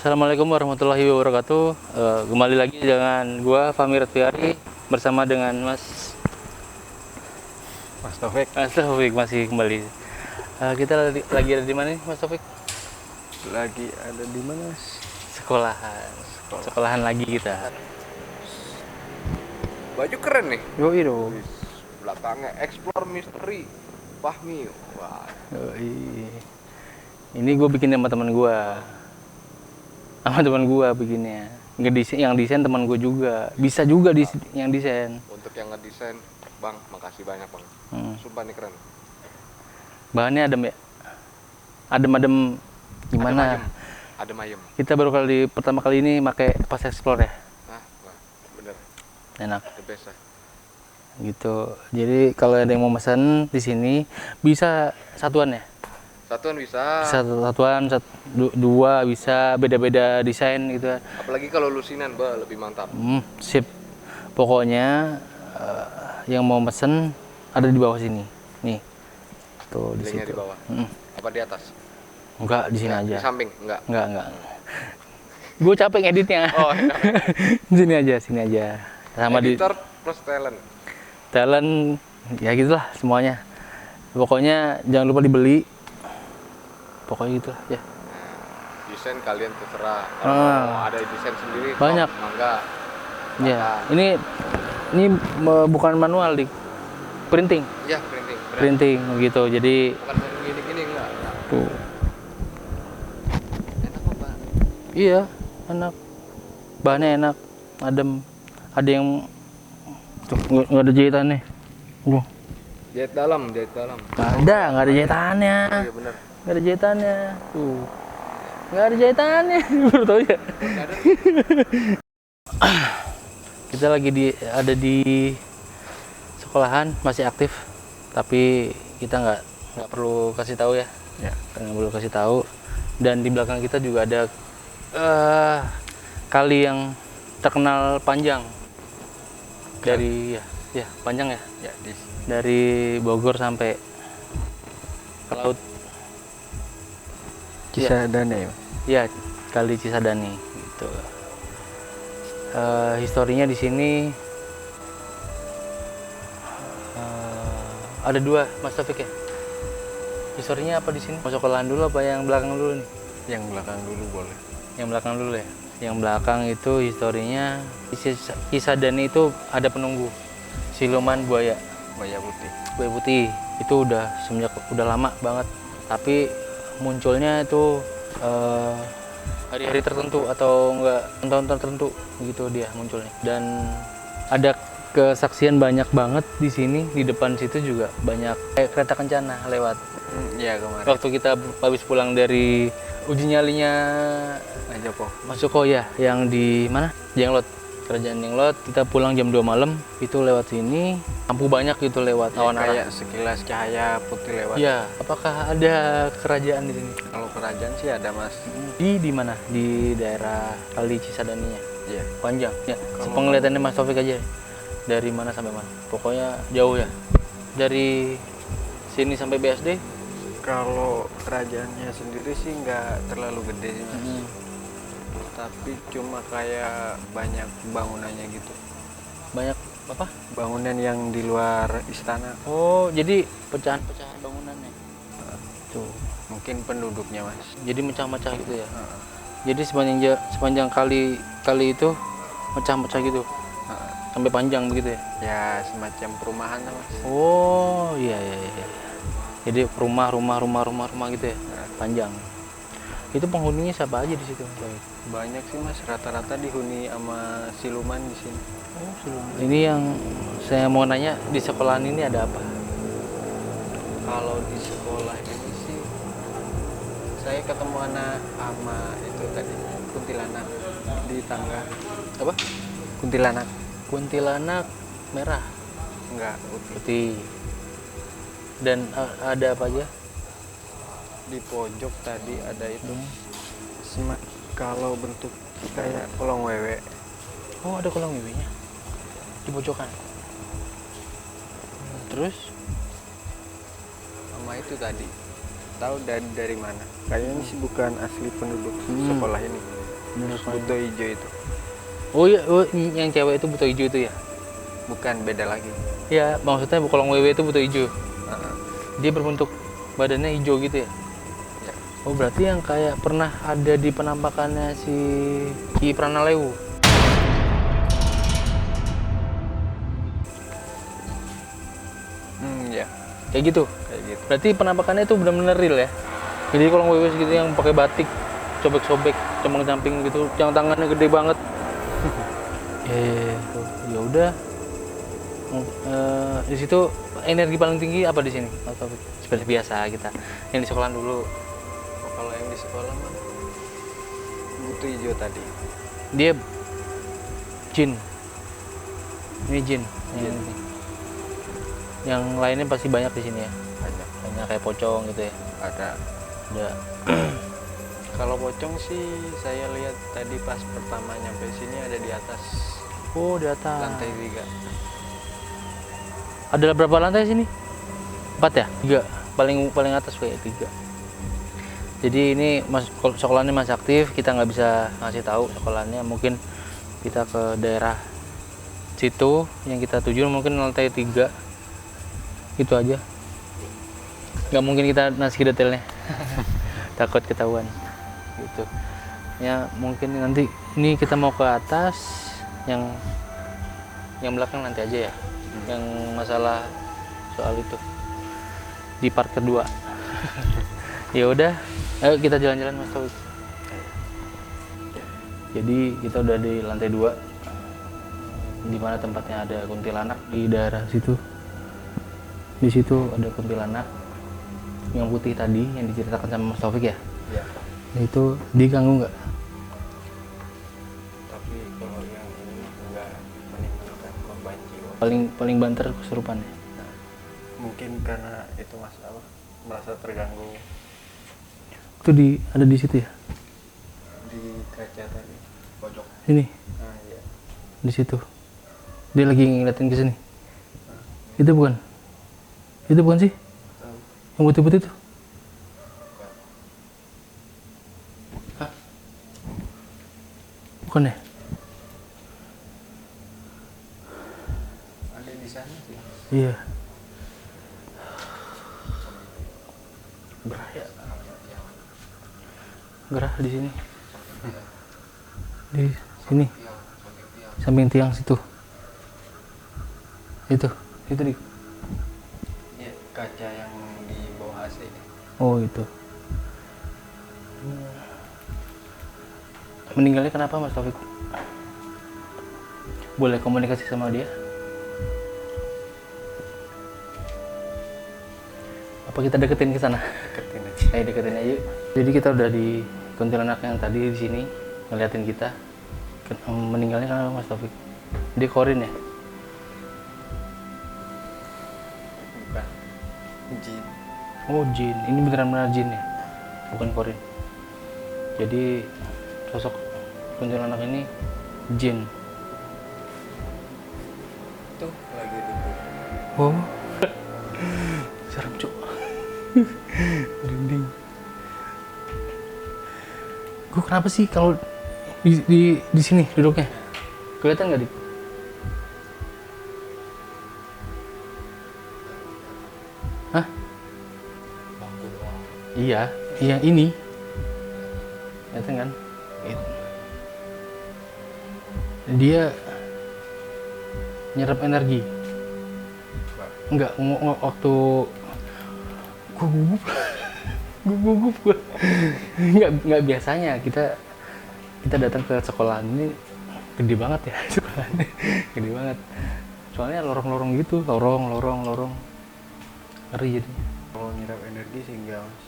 Assalamualaikum warahmatullahi wabarakatuh. Kembali lagi dengan gua Fahmi Ratfiari bersama dengan Mas Taufik. Mas Taufik masih kembali. Kita lagi ada di mana nih Mas Taufik? Lagi ada di mana? Sekolahan. Sekolahan lagi kita. Baju keren nih. Yoi dong. Belakangnya Explore Mystery Fahmi. Wah, Ini gue bikin sama teman gue. Sama teman gue bikinnya. Ngedesain, yang desain teman gue juga. Bisa juga yang desain. untuk yang ngedesain, Bang, makasih banyak, Bang. Sumpah nih keren. Bahannya adem ya. Adem-adem gimana? Adem ayem. Kita baru pertama kali ini pakai pas explore ya. Nah, wah, bener. Enak. The best ya. Gitu. Jadi kalau ada yang mau pesan di sini bisa satuan ya. Satuan bisa. Satuan, dua bisa, beda-beda desain gitu. Apalagi kalau lusinan, bah, lebih mantap. Sip. Pokoknya yang mau pesen ada di bawah sini. Nih. Tuh di Linknya situ. di bawah. Apa di atas? Enggak, di sini aja. Di samping? Enggak. Enggak. Gue capek ngeditnya. Oh, iya. Sini aja. Sama Editor plus talent. talent ya gitulah semuanya. Pokoknya jangan lupa dibeli. Pokoknya gitulah ya. Desain kalian terserah. Kalau mau ada desain sendiri, Banyak. mangga. Ya, ini bukan manual di printing. Iya, printing. Bener. Printing gitu. Jadi Bukan gini-gini enggak. tuh. Enak kok, Bang. Iya, enak. Bahannya enak, adem. Ada yang tuh nggak ada jahitannya. Jahit dalam. Nggak ada jahitannya. Iya bener. Nggak ada jahitannya. Tuh. Nggak ada jahitannya. Baru tahu ya. Kita lagi ada di sekolahan, masih aktif. Tapi kita nggak perlu kasih tahu ya. Nggak perlu kasih tahu. Dan di belakang kita juga ada kali yang terkenal panjang. Dari ya panjang ya. Ya, Dari Bogor sampai ke laut. Cisadane ya. Ya, kali Cisadane gitu. Historinya di sini ada dua, Mas Taufik ya. Historinya apa di sini? Mau sekolahan dulu apa yang belakang dulu nih? Yang belakang dulu boleh. Yang belakang dulu ya. Yang belakang itu historinya Cisadane itu ada penunggu siluman buaya. Buaya putih. Buaya putih itu udah lama banget. Tapi munculnya itu hari-hari tertentu atau enggak tahun tertentu begitu dia munculnya. Dan ada kesaksian banyak banget di sini, di depan situ juga banyak kereta kencana lewat. Iya, kemarin. Waktu kita habis pulang dari uji nyalinya Mas Joko ya, yang di mana? Jenglot. Kerajaan Jenglot, kita pulang jam 2 malam, itu lewat sini, lampu banyak gitu lewat awan Kayak sekilas cahaya putih lewat. Iya, apakah ada kerajaan di sini? Kalau kerajaan sih ada, Mas. Di mana? Di daerah Kali Cisadane-nya. Iya. Panjang. Ya, sepenglihatannya Mas Taufik aja. Dari mana sampai mana? Pokoknya jauh ya. Dari sini sampai BSD? Kalau kerajaannya sendiri sih nggak terlalu gede sih, Mas. Tapi cuma kayak banyak bangunannya gitu. Banyak apa? Bangunan yang di luar istana. Oh, jadi pecahan-pecahan bangunannya. Tuh. Mungkin penduduknya, Mas. Jadi mecah-mecah gitu ya. Jadi sepanjang kali itu mecah-mecah gitu. Sampai panjang begitu ya. Ya, semacam perumahan lah, Mas. Oh, iya. Jadi rumah gitu ya. Panjang. Itu penghuninya siapa aja di situ? Banyak sih, Mas, rata-rata dihuni sama siluman di sini. Oh, siluman. Ini yang saya mau nanya, di sekolahan ini ada apa? Kalau di sekolah ini sih saya ketemu anak sama itu tadi kuntilanak di tangga. Apa? Kuntilanak. Kuntilanak merah, Enggak, putih. putih. Dan ada apa aja? Di pojok tadi ada itu. Kalau bentuk kayak kolong wewe. Oh, ada kolam wiwinya di pojokan. Terus Sama itu tadi. Tahu dari mana? Kayaknya sih bukan asli penduduk sekolah ini. Bener sekali. Buto hijau itu. Oh iya, oh, yang cewek itu buto hijau itu ya? Bukan, beda lagi. Ya, maksudnya kolong wewe itu buto hijau. Heeh. Dia berbentuk badannya hijau gitu ya? Ya. Oh berarti yang kayak pernah ada di penampakannya si Ki Pranalewu. Ya, Kayak gitu. kayak gitu. Berarti penampakannya itu benar-benar real ya. Jadi kalau wewe gitu yang pakai batik, sobek-sobek, compang-camping gitu, yang tangannya gede banget. Ya udah. Di situ energi paling tinggi apa di sini? Atau seperti biasa kita yang di sekolahan dulu. Oh, kalau yang di sekolah mah buto hijau tadi. Dia jin. Ini jin. Ini. Yang lainnya pasti banyak di sini ya. Banyak kayak pocong gitu ya. Ada. Kalau pocong sih saya lihat tadi pas pertama nyampe sini ada di atas Oh, di atas. lantai 3. Ada berapa lantai sini? 4 ya? 3. Paling atas kayak 3. Jadi ini sekolahannya masih aktif, kita nggak bisa ngasih tahu sekolahannya. Mungkin kita ke daerah situ yang kita tuju, mungkin lantai 3. Itu aja. Nggak mungkin kita ngasih detailnya. Takut ketahuan. Gitu. Ya mungkin nanti ini kita mau ke atas, yang belakang nanti aja ya. Yang masalah soal itu di part kedua. Ya udah, ayo kita jalan-jalan Mas Taufik. Jadi kita udah di lantai 2, di mana tempatnya ada kuntilanak di daerah situ. Di situ ada kuntilanak yang putih tadi yang diceritakan sama Mas Taufik ya. Ya. Nah, itu diganggu nggak? Tapi kalau yang ini mah enggak menimbulkan korban jiwa. Paling banter kesurupannya. Nah, mungkin karena itu masalah merasa terganggu Itu ada di situ ya. di kaca tadi pojok. Ini Nah, iya. di situ. Dia lagi ngeliatin ke sini. Itu bukan? Itu bukan sih? Tahu. Yang putih-putih itu? Hah? Bukan ya? Ada di sana sih. Iya. Gerah ya? Gerah di sini. Di sini. Samping tiang situ. Itu di. Ya, kaca yang di bawah AC. Oh itu. Meninggalnya kenapa Mas Taufik? Boleh komunikasi sama dia? Apa kita deketin ke sana? Deketin aja. Ayo deketin aja. Jadi kita udah di kuntilanak yang tadi di sini ngeliatin kita. Meninggalnya kenapa Mas Taufik? Dia korin ya? Bukan. Jin. Oh jin, ini beneran jin ya? Bukan korin. Jadi sosok kuntilanak ini jin. Tuh lagi duduk. Oh, serem cuk. Merinding. Gue kenapa sih kalau di sini duduknya? Kelihatan nggak Dik? Hah? Iya, ini. Kelihatan kan? Dia nyerap energi. Enggak, waktu gue gugup gue. Enggak biasanya kita datang ke sekolahan ini gede banget ya sekolahannya. Gede banget. Soalnya lorong-lorong gitu, lorong. Ngeri jadi. Kalau nyerap energi sih enggak, Mas.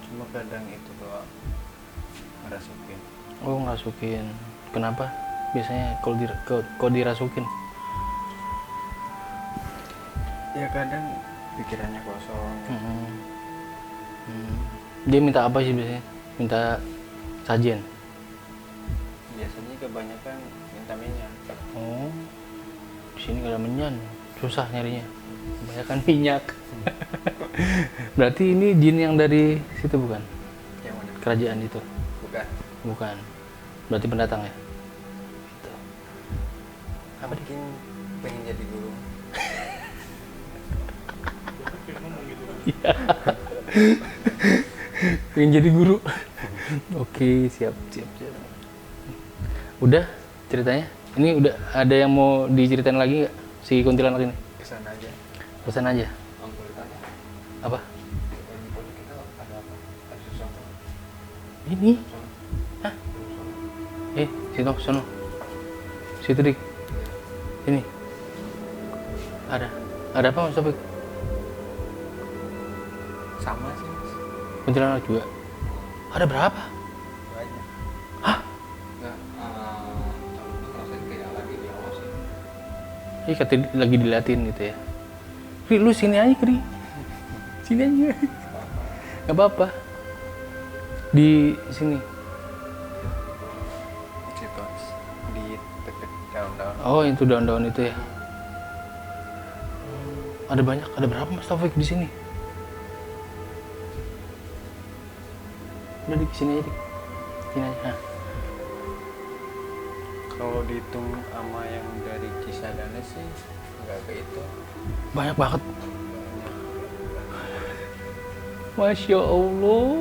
Cuma kadang itu doang ngerasukin. Oh ngerasukin. Kenapa? Biasanya kalau dirasukin. Ya kadang pikirannya kosong. Dia minta apa sih biasanya? Minta sajen. Biasanya kebanyakan minta minyak. Oh, di sini gak ada menyan, susah nyarinya. Kebanyakan minyak. Berarti ini jin yang dari situ bukan? Yang mana? Kerajaan itu? Bukan. Bukan. Berarti pendatang ya. Gitu. Apa mungkin pengen jadi guru. Pengen jadi guru. Oke, siap. Udah ceritanya. Ini udah ada yang mau diceritain lagi nggak si kuntilanak ini? Kesana aja. Pesan aja. Apa? Ini? Hah? Situ, sono. Situ dik. Ini. Ada apa Mas Taufik? Sama sih Mas. Kuntilanak juga. Ada berapa? Banyak. Nggak, ngerasain kayak lagi di awal sih. Kata lagi diliatin gitu ya. Kri, lu sini aja Kri. Sini aja. Gak apa-apa. Di sini. Situ Mas. Di deket daun-daun. Oh, itu daun-daun itu ya. Ada banyak. Ada berapa Mas Taufik di sini? Udah di sini aja, Dik. Sini aja. Nah. Kalau dihitung sama yang dari Cisadane sih nggak kehitung. Banyak banget. Masya Allah.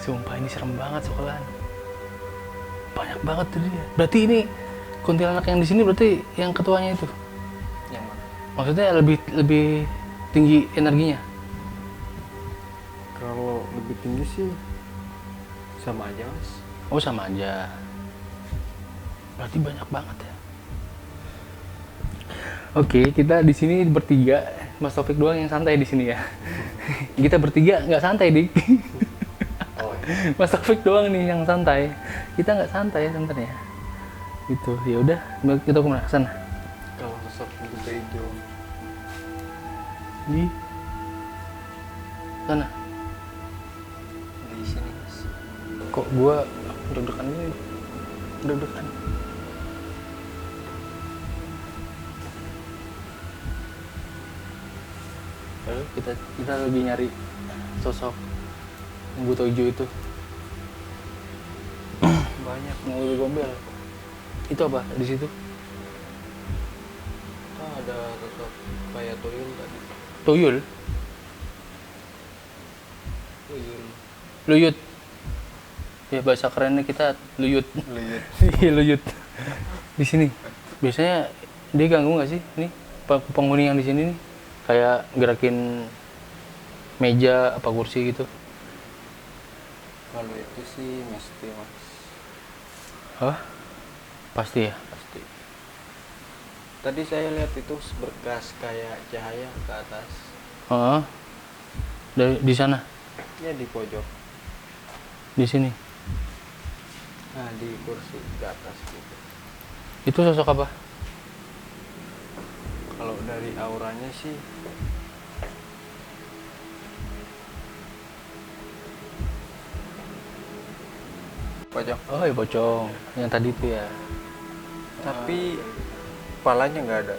Sumpah ini serem banget sekolahan. Banyak banget tuh dia. Berarti ini kuntilanak yang di sini berarti yang ketuanya itu. Yang mana? Maksudnya lebih tinggi energinya. Kalau lebih tinggi sih sama aja Mas. Oh, sama aja. Berarti banyak banget ya. Oke, kita di sini bertiga. Mas Taufik doang yang santai di sini ya. Kita bertiga nggak santai, Dik. Mas Taufik doang nih yang santai. Kita nggak santai sebenarnya. Gitu. Ya udah, kita kemana? Sana. Kalau sosok Buddha hijau Di sana. di sini Mas. Kok gua deg-degan gini? Deg-degan. Lalu kita lagi nyari sosok Buto hijau itu. Banyak. Yang lebih gombel. Itu apa di situ? Ada sosok kayak tuyul tadi. Tuyul, Tuyul. luyut. Ya bahasa kerennya kita luyut. Lihat. Iya luyut. Di sini. Biasanya dia ganggu nggak sih? Nih penghuni yang di sini nih kayak gerakin meja apa kursi gitu. Kalau itu sih mesti Mas. Hah? Pasti ya. Pasti. Tadi saya lihat itu berkas kayak cahaya ke atas. Heeh. Di sana, Ya di pojok. di sini. Nah di kursi ke atas gitu. Itu sosok apa? Kalau dari auranya sih pojok. Oh, ya pocong. Yang tadi itu ya. Tapi kepalanya nggak ada.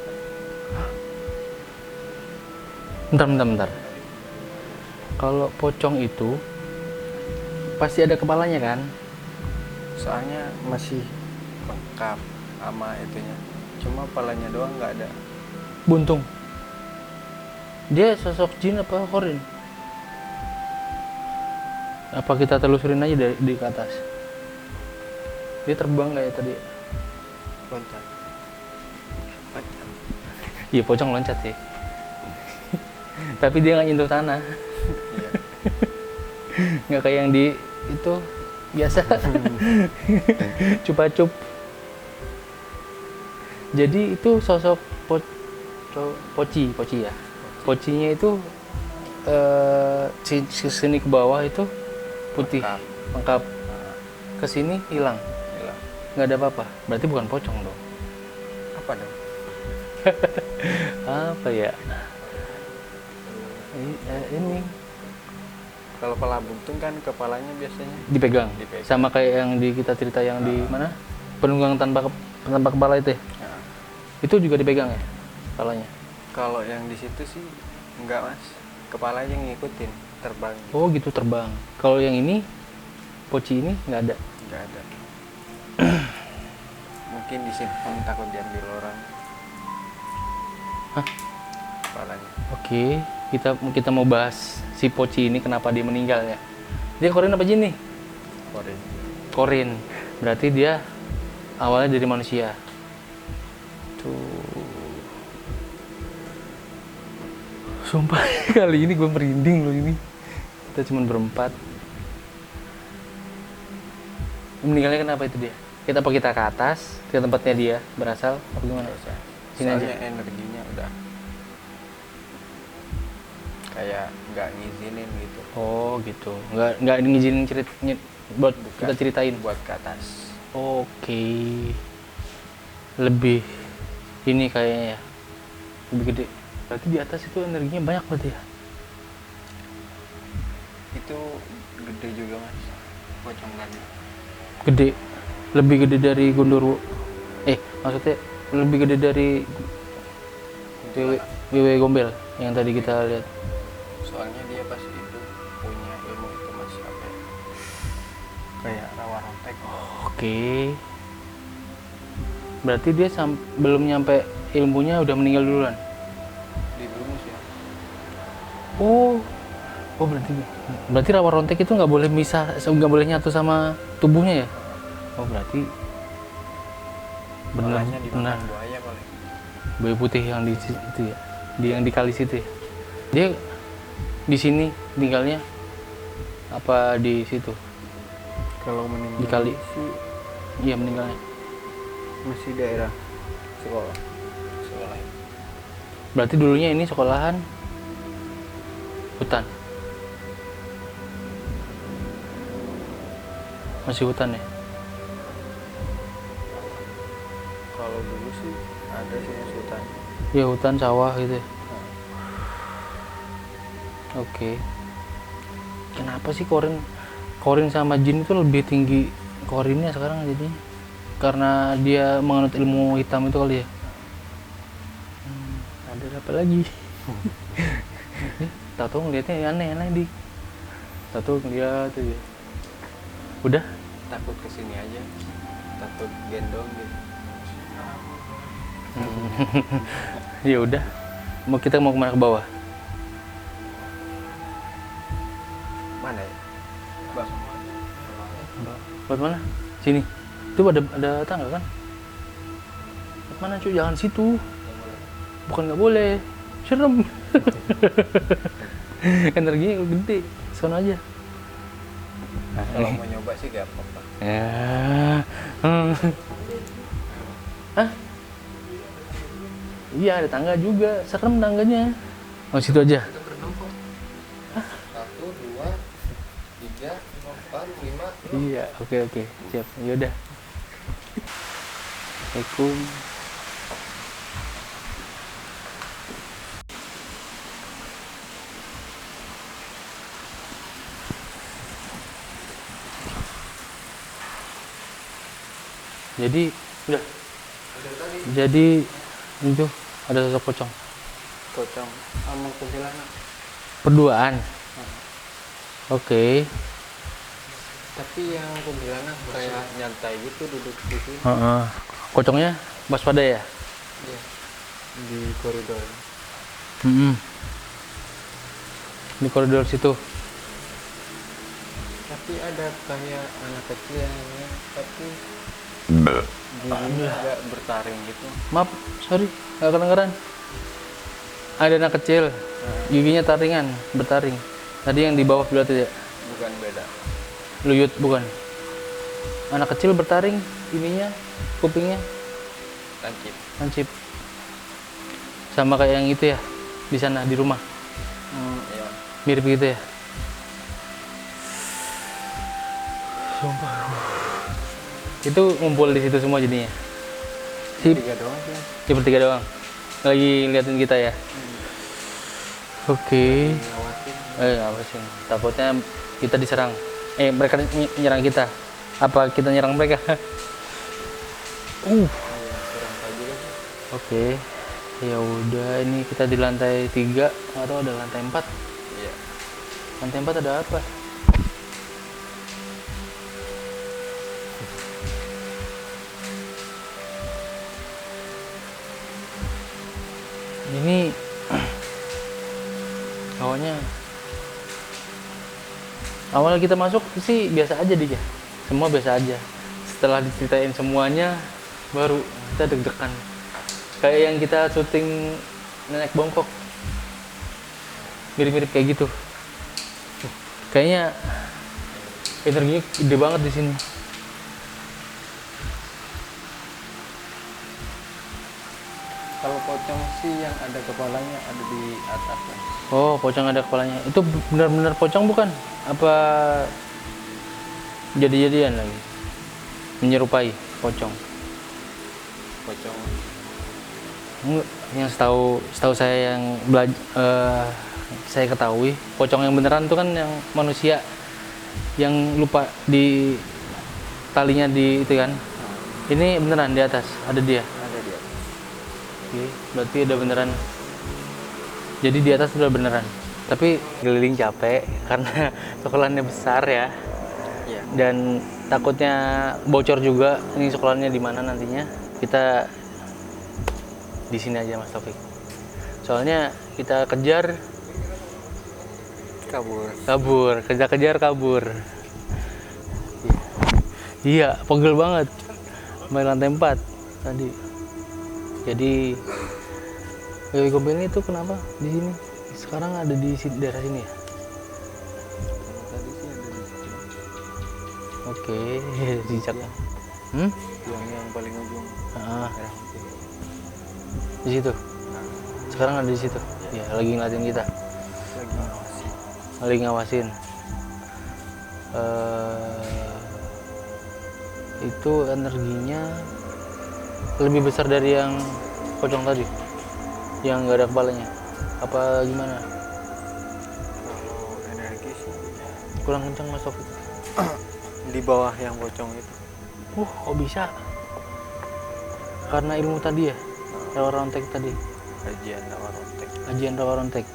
Bentar. Kalau pocong itu pasti ada kepalanya kan? Soalnya masih lengkap sama itunya. Cuma kepalanya doang nggak ada. Buntung. Dia sosok jin apa korin? Apa kita telusurin aja di ke atas? Dia terbang nggak ya tadi? Loncat. Iya pocong loncat sih. Tapi dia nggak nyentuh tanah. Iya. Nggak kayak yang di itu biasa. Cupa-cup. Jadi itu sosok poci ya. Pocinya itu sini ke bawah itu putih, lengkap. Ke sini hilang. Hilang. Nggak ada apa-apa. Berarti bukan pocong dong. Apa dong? Apa ya? Ini Kalau kepala buntung kan kepalanya biasanya dipegang. Dipegang. Sama kayak yang di kita cerita yang di mana? Penunggang tanpa kepala itu ya? Nah, Itu juga dipegang ya kepalanya. kalau yang di situ sih enggak Mas. Kepalanya ngikutin terbang. Oh gitu terbang. Kalau yang ini poci ini nggak ada. Nggak ada. Mungkin disimpan takut diambil orang. Hah? Kepalanya. Oke, kita mau bahas si poci ini kenapa dia meninggal ya. Dia korin apa jin nih? Korin. Korin. Berarti dia awalnya dari manusia. Tuh. Sumpah kali ini gue merinding loh ini. Kita cuma berempat. Meninggalnya kenapa itu dia? Apa kita ke atas, ke tempatnya dia berasal, apa gimana? Sini aja. Soalnya energinya udah kayak nggak ngizinin gitu. Oh gitu. Nggak ngizinin buat Bukan, kita ceritain. buat ke atas. Oke. Lebih ini kayaknya ya. Lebih gede. Berarti di atas itu energinya banyak berarti ya? Itu gede juga mas, pocong tadi. Gede. Lebih gede dari Gondorwo. Maksudnya lebih gede dari WW Gombel yang tadi kita lihat. Soalnya dia pas itu punya ilmu itu mas, apa ya? Kayak rawa rontek. Oke. Berarti dia belum nyampe ilmunya udah meninggal duluan. Dibunuh ya. Oh berarti rawa rontek itu nggak boleh nggak boleh nyatu sama tubuhnya ya? Oh berarti benar. Buaya paling. Buaya putih yang di itu ya, yang di kali situ ya. Dia di sini tinggalnya apa di situ? Kalau meninggal Di kali. sih Iya meninggalnya. masih daerah sekolah. Berarti dulunya ini sekolahan hutan. Masih hutan ya? Kalau dulu sih ada sih mas hutan. Ya hutan sawah gitu ya. Oke. Kenapa sih korin sama jin itu lebih tinggi korinnya sekarang jadi? Karena dia menganut ilmu hitam itu kali ya. Ada apa lagi? Tahu ngeliatnya aneh-aneh di. Tahu ngeliat tuh ya. Udah? Takut kesini aja, takut gendong gitu. Ya udah. Kita mau kemana, ke bawah? Mana ya? Bang. Buat mana? Sini. Itu ada tangga kan? Buat mana cuy? Jangan situ. Bukan nggak boleh. Serem. Energinya gede. Sono aja. Kalau mau nyoba sih gak apa-apa. Ya. Hah? Iya ada tangga juga. Serem tangganya. Oh situ aja. Kita bertempat. 1, 2, 3, 4, 5. Iya, oke. Siap. Yaudah. Assalamualaikum. Jadi, udah. Jadi itu ada sosok pocong. Pocong sama kuntilanak. Berduaan. Oke. Tapi yang kuntilanak kayak nyantai gitu duduk di sini. Pocongnya waspada ya? Iya. Di koridor. Di koridor situ. Tapi ada kayak anak kecil yang tapi giginya agak bertaring gitu. Maaf, sorry, nggak kedengeran. Ada anak kecil, giginya taringan, bertaring. Tadi yang di bawah berarti ya? Bukan beda. Luyut bukan? Anak kecil bertaring, ininya, kupingnya lancip. Sama kayak yang itu ya, di sana di rumah. Iya. Mirip gitu ya. Sumpah. Itu ngumpul di situ semua jadinya. Tiga doang sih. Ya bertiga doang. Lagi ngeliatin kita ya. Oke. Ngawasin. Ngawasin. Takutnya kita diserang. Mereka nyerang kita. Apa kita nyerang mereka? Iya, kurang tahu juga sih. Oke. Ya udah, ini kita di lantai 3 atau ada lantai 4? Iya. Lantai 4 ada apa? awalnya kita masuk sih biasa aja dia, semua biasa aja. Setelah diceritain semuanya baru kita deg-degan, kayak yang kita syuting Nenek Bongkok, mirip-mirip kayak gitu. Kayaknya energinya gede banget di sini. Kalau pocong sih yang ada kepalanya ada di atas kan. Oh, pocong ada kepalanya. Itu benar-benar pocong bukan? Apa jadi-jadian lagi? Menyerupai pocong. Pocong Enggak, yang setahu saya yang saya ketahui, pocong yang beneran itu kan yang manusia yang lupa di talinya di itu kan. Ini beneran di atas, ada dia. ada di atas. Oke, berarti udah beneran. Jadi di atas udah beneran. Tapi keliling capek karena sekolahannya besar ya. Iya. Dan takutnya bocor juga ini sekolahnya di mana nantinya. Kita di sini aja Mas Taufik. Soalnya kita kejar kejar kabur. Iya, pegel banget. Main lantai 4 tadi. Jadi Gombel itu kenapa di sini? Sekarang ada di daerah sini ya? Tadi sih ada di situ. Oke, cicak. Yang paling ujung. Ah, Merah putih. di situ. Sekarang ada di situ. Ya, lagi ngeliatin kita. Lagi ngawasi. Lagi ngawasin. Itu energinya lebih besar dari yang pocong tadi, yang nggak ada kepalanya. Apa gimana? Kalau energi sih Kurang kencang Mas Taufik. di bawah yang pocong itu. Kok bisa? Karena ilmu tadi ya, rawa rontek tadi, Kajian rawa rontek. kajian rawa rontek.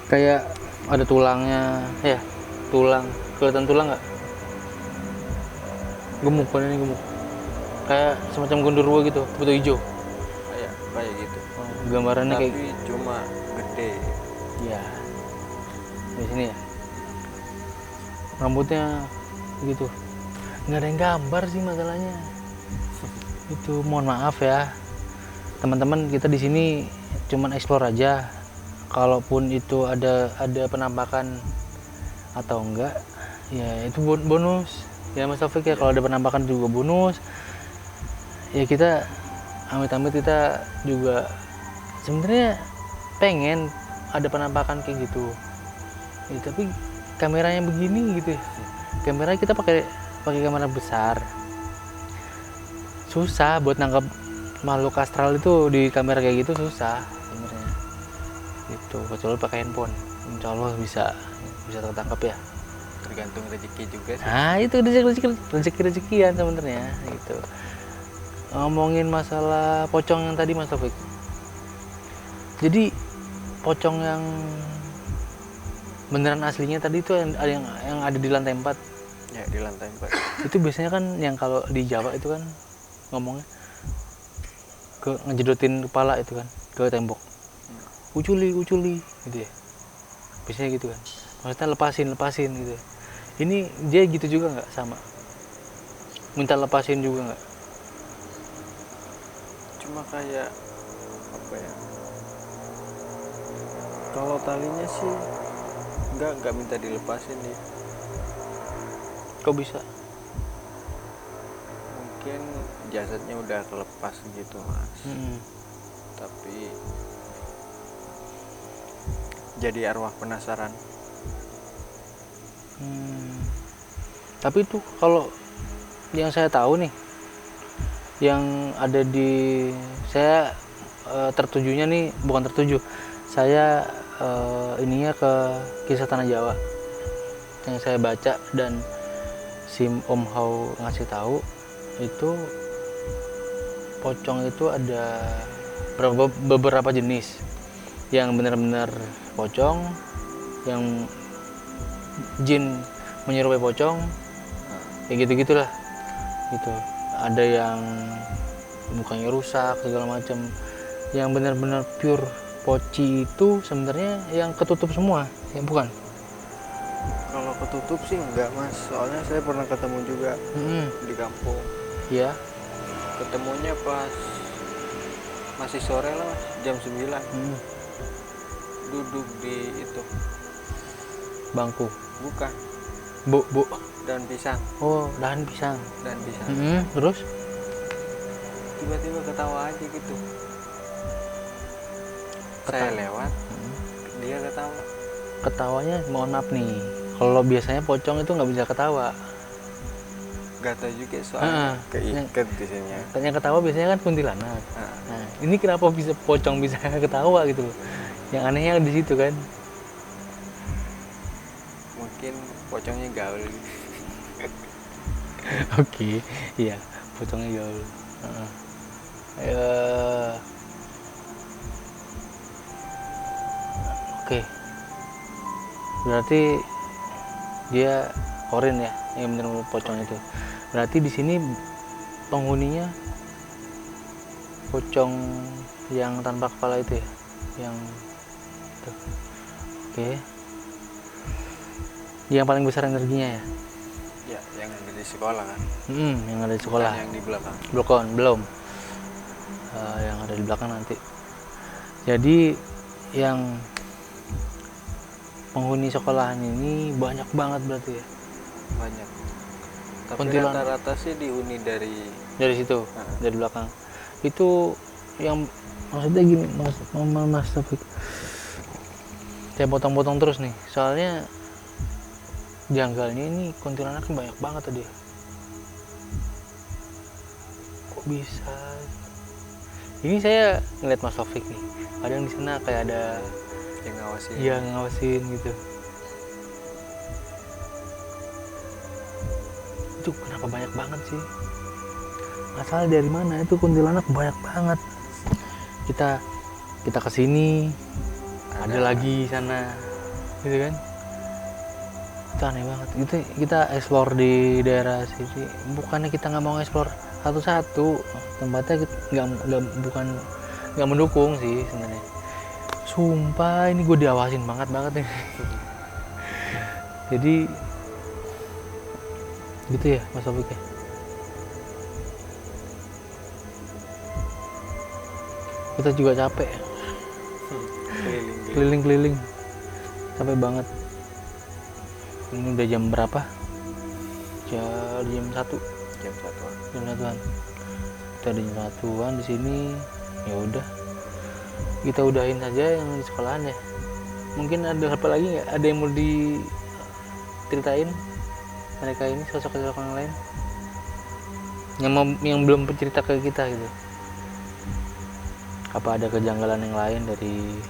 Kayak ada tulangnya, ya, tulang. Kelihatan tulang nggak? Gemuk, badannya gemuk. Kayak semacam genderuwo gitu, putih hijau. Kayak gitu. Gambarannya Tapi kayak, cuma gede. ya, di sini ya. Rambutnya gitu. Nggak ada yang gambar sih masalahnya. Itu mohon maaf ya, teman-teman, kita di sini cuman explore aja. Kalaupun itu ada penampakan atau enggak, ya itu bonus. Ya Mas Taufik ya, kalau ada penampakan juga bonus. Ya kita amit-amit kita juga sebenarnya pengen ada penampakan kayak gitu. Ya, tapi kameranya begini gitu ya. Kamera kita pakai kamera besar. Susah buat nangkap makhluk astral itu di kamera kayak gitu, susah sebenarnya. Itu kecuali pakai handphone. Insya Allah bisa tertangkap ya. Tergantung rezeki juga sih. Nah itu rezeki-rezekian sebenarnya gitu. Ngomongin masalah pocong yang tadi Mas Taufik. Jadi pocong yang beneran aslinya tadi itu yang ada di lantai 4. Ya di lantai 4. Itu biasanya kan yang kalau di Jawa itu kan ngomongnya ngejedotin kepala itu kan ke tembok. Uculi gitu ya. Biasanya gitu kan. Maksudnya lepasin gitu. Ini dia gitu juga nggak sama? Minta lepasin juga nggak? Cuma kayak apa ya? Kalau talinya sih nggak minta dilepasin dia. Kok bisa? Mungkin jasadnya udah kelepas gitu Mas. Tapi jadi arwah penasaran. Tapi itu kalau yang saya tahu nih, yang ada di saya tertujunya nih, bukan tertuju, saya ininya ke Kisah Tanah Jawa yang saya baca, dan si Om Hao ngasih tahu itu pocong itu ada beberapa jenis, yang benar-benar pocong, yang jin menyerupai pocong, kayak gitu-gitulah gitu. Ada yang mukanya rusak segala macam, yang benar-benar pure Poci itu sebenarnya yang ketutup semua, ya bukan? Kalau ketutup sih enggak mas, soalnya saya pernah ketemu juga di kampung. Iya. Ketemunya pas masih sore lah mas, jam 9. Duduk di itu Bangku. bukan Bu. daun pisang. Oh, dahan pisang. Terus? Tiba-tiba ketawa aja gitu. Saya lewat, dia ketawa. Ketawanya, mohon maaf nih, kalau biasanya pocong itu nggak bisa ketawa. Gak tahu juga soalnya keikat di sini. Yang ketawa biasanya kan kuntilanak. Nah, ini kenapa bisa pocong bisa ketawa gitu loh? Yang anehnya di situ kan. Mungkin pocongnya gaul. Oke, iya, pocongnya gaul. Oke, berarti dia orin ya, yang benar-benar pocong itu. Berarti di sini penghuninya pocong yang tanpa kepala itu ya, yang itu. Oke, yang paling besar energinya ya. Ya, yang ada di sekolah kan. Yang ada di sekolah. Bukan yang di belakang. Belum. Yang ada di belakang nanti. Jadi yang penghuni sekolahan ini banyak banget berarti ya. Banyak. Tapi Kuntilanak. rata-rata sih dihuni dari Situ, dari belakang. Itu yang maksudnya gini, Mas Taufik. Saya potong-potong terus nih. Soalnya janggalnya ini kuntilanaknya banyak banget tadi. Kok bisa? Ini saya ngeliat Mas Taufik nih. Kadang di sana kayak ada yang ngawasin. Iya, ngawasin gitu. Itu kenapa banyak banget sih? Asal dari mana itu kuntilanak banyak banget. Kita kesini ada lagi sana, gitu kan? Itu aneh banget. Itu kita explore di daerah sini. Bukannya kita nggak mau explore satu-satu, tempatnya nggak mendukung sih sebenarnya. Sumpah ini gue diawasin banget nih. Jadi gitu ya Mas Taufik ya. Kita juga capek. Keliling-keliling. Capek banget. Ini udah jam berapa? Jam 1. Jam 1-an. Jam 1-an. Kita ada jam 1-an di sini. Ya udah. Kita udahin saja yang di sekolahan ya. Mungkin ada apa lagi nggak? Ada yang mau diceritain mereka ini, sosok-sosok yang lain yang belum bercerita ke kita gitu? Apa ada kejanggalan yang lain dari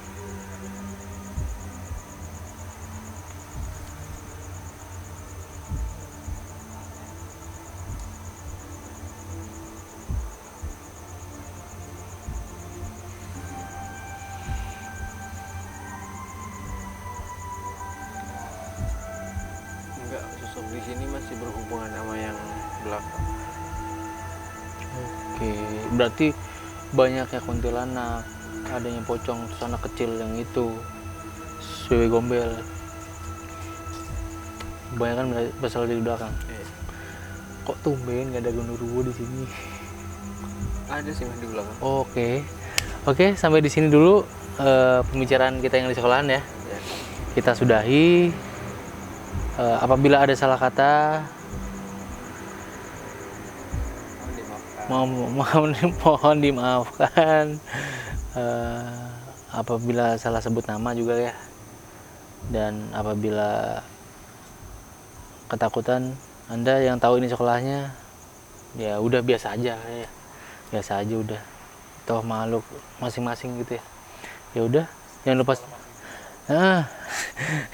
Enggak, sosok di sini masih berhubungan sama yang belakang. Oke, berarti banyaknya kuntilanak, adanya pocong, terus anak kecil yang itu, Wewe Gombel. Kebanyakan berasal dari belakang. Kok tumben gak ada genderuwo di sini? Ada sih mas di belakang. Oke, sampai di sini dulu pembicaraan kita yang di sekolahan ya. Kita sudahi. Apabila ada salah kata, mohon dimaafkan. Apabila salah sebut nama juga ya. Dan apabila ketakutan, Anda yang tahu ini sekolahnya, ya udah biasa aja ya. Biasa aja udah. Toh makhluk masing-masing gitu ya. Ya udah, jangan lupa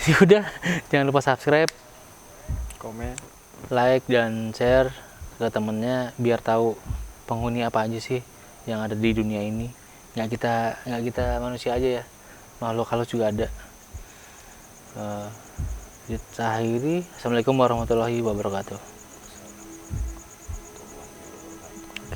ya udah, jangan lupa subscribe, Komen, like dan share ke temennya biar tahu penghuni apa aja sih yang ada di dunia ini. Nggak kita manusia aja ya, makhluk halus juga ada. Kita akhiri. Assalamualaikum warahmatullahi wabarakatuh.